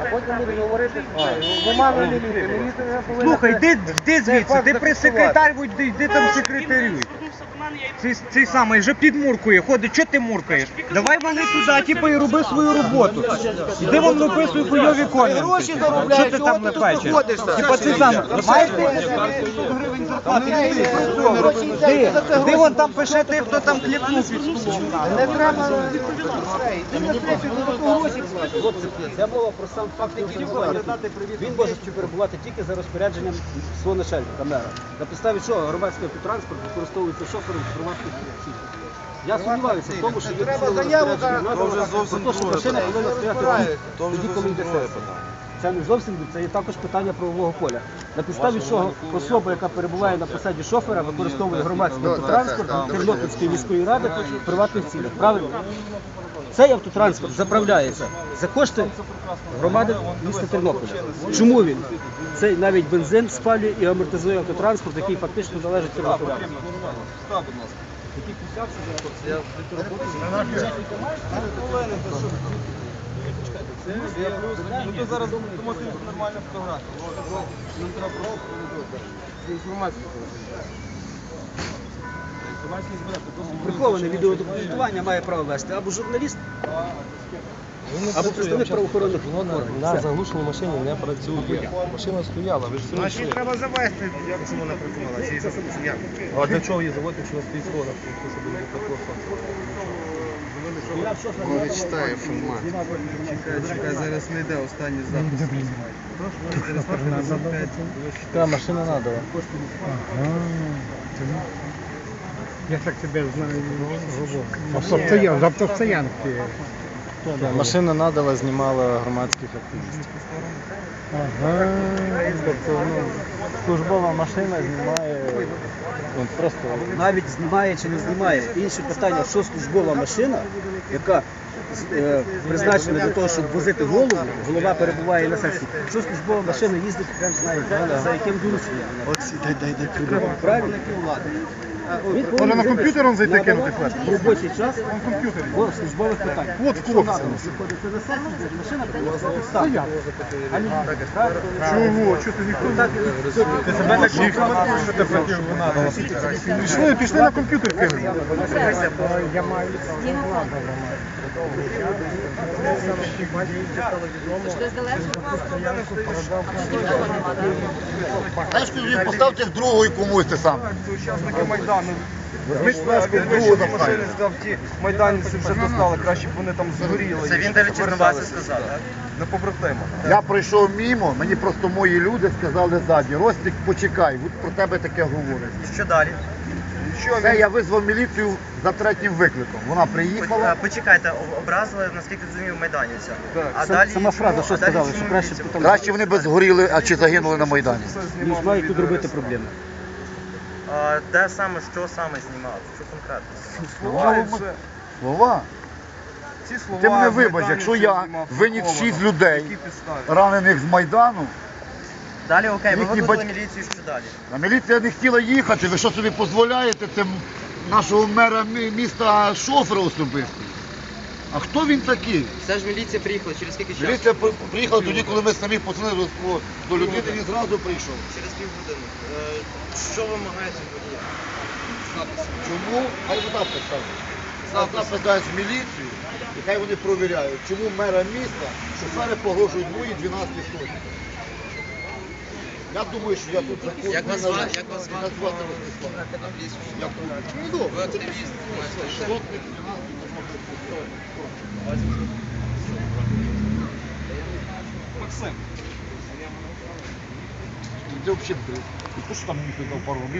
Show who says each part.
Speaker 1: А потім будемо говорити, нема міліції, міліція повинна...
Speaker 2: Слухай, йди звідси, ти прес-секретар, йди там секретарюй. Цей самий вже підмуркує, ходить, чого ти муркаєш? Давай вали туди, типу, і роби свою роботу. Іди вам написуй хуйові коменти. Що ти там напечеш? Типа цей самий, маєш ти гривень зарплати? Ти вон там пише ти, хто там кліпнув під столом.
Speaker 1: Не треба...
Speaker 3: Це було про сам факт інформування. Він може перебувати тільки за розпорядженням свого начальника, мера. На підставі чого громадський автотранспорт використовується шофером приватних осіб. Я сумніваюся в тому, що є розпорядження про те, що машина повинна стояти тоді, коли йде сесія. Це не зовсім, це є також питання правового поля. На підставі чого особа, яка перебуває на посаді шофера, використовує громадський автотранспорт Тернопільської міської ради в приватних цілях. Правильно? Цей автотранспорт заправляється за кошти громади міста Тернополя. Чому він? Цей навіть бензин спалює і амортизує автотранспорт, який фактично належить Тернополю.
Speaker 1: Ну то зараз думати нормальна фотографія. Нам треба просто інформацію.
Speaker 3: Приховане відеодокументування має право вести або журналіст, або представник правоохоронних органів.
Speaker 4: На заглушеній машині не працює. Машина стояла, ви ж все
Speaker 2: Значить, треба завести, як чому вона працювала.
Speaker 4: А для чого її заводити, якщо вона стоїть схода?
Speaker 1: Не читає формат. Чекай, зараз не йде останній запис.
Speaker 4: Та машина надала.
Speaker 5: Я так тебе знаю, говорю. Автостоянки.
Speaker 4: Машина надала, знімала громадських активістів.
Speaker 5: Ага.
Speaker 4: Тобто, службова машина знімає, просто...
Speaker 3: Навіть знімає чи не знімає. Інше питання, що службова машина, яка призначена для того, щоб возити голову, голова перебуває на сесії. Що службова машина їздить, прям знає, за яким дорученням. Дай. Правильно?
Speaker 5: Може на комп'ютер он зайти кинути флешку?
Speaker 3: В робочий час по службових питань.
Speaker 5: От
Speaker 3: Якщо
Speaker 5: хлопці.
Speaker 3: надо виходити на сесію, машина приїхала підставити. А не
Speaker 5: Чого? Чого ти ніхто? Ти себе так коментуєш, що ти хотів вона. Пішли на комп'ютер кинути. Я маю
Speaker 6: Знаєш, коли поставте другою комусь ти сам.
Speaker 1: Це учасники Майдану. Вийшов з машини, сказав, ті майданівці вже достали, краще б вони там згоріли.
Speaker 2: Це він навіть через вас сказав, так?
Speaker 1: На побратима.
Speaker 6: Я пройшов мімо, мені просто мої люди сказали ззаді, Ростик, почекай, от про тебе таке говорить.
Speaker 2: Що далі?
Speaker 6: Це я визвав міліцію за третім викликом. Вона приїхала.
Speaker 2: Почекайте, образили, наскільки розумію, майданівця. А
Speaker 3: Сама фраза, що сказали, що краще б там...
Speaker 6: Краще вони б згоріли, а чи загинули на Майдані.
Speaker 3: Ніж мають тут робити проблеми.
Speaker 2: Де саме, що саме знімав? Що конкретно?
Speaker 1: Слова і все.
Speaker 6: Слова.
Speaker 1: Ці слова
Speaker 6: Ти мене вибач,
Speaker 1: майданівці
Speaker 6: якщо я
Speaker 1: знімав
Speaker 6: виніс
Speaker 1: приховано.
Speaker 6: 6 людей,
Speaker 1: Які підстави?
Speaker 6: ранених з Майдану,
Speaker 2: Далі окей, ви
Speaker 6: Їхні
Speaker 2: викликали
Speaker 6: батьки-
Speaker 2: міліцію, що далі?
Speaker 6: а міліція не хотіла їхати. Ви що собі дозволяєте? Це нашого мера міста шофера особисто. А хто він такий?
Speaker 2: Все ж міліція приїхала, через скільки часу?
Speaker 6: Міліція приїхала тоді, коли ми самі позвонили до людини, він зразу прийшов.
Speaker 2: Через півгодини. Що вимагається водія?
Speaker 6: Чому? Хай вода питає. Завтра питають в міліцію, і хай вони провіряють, чому мера міста шофери погрожують мої 12 сотні. Я думаю, що я тут закон.
Speaker 2: Як вас звати? Як вас звати?
Speaker 6: Я ну,
Speaker 2: Ви активіст.
Speaker 6: сотник, 12.
Speaker 1: Максим.
Speaker 6: Це взагалі, не то, що там мені дав пару рублів.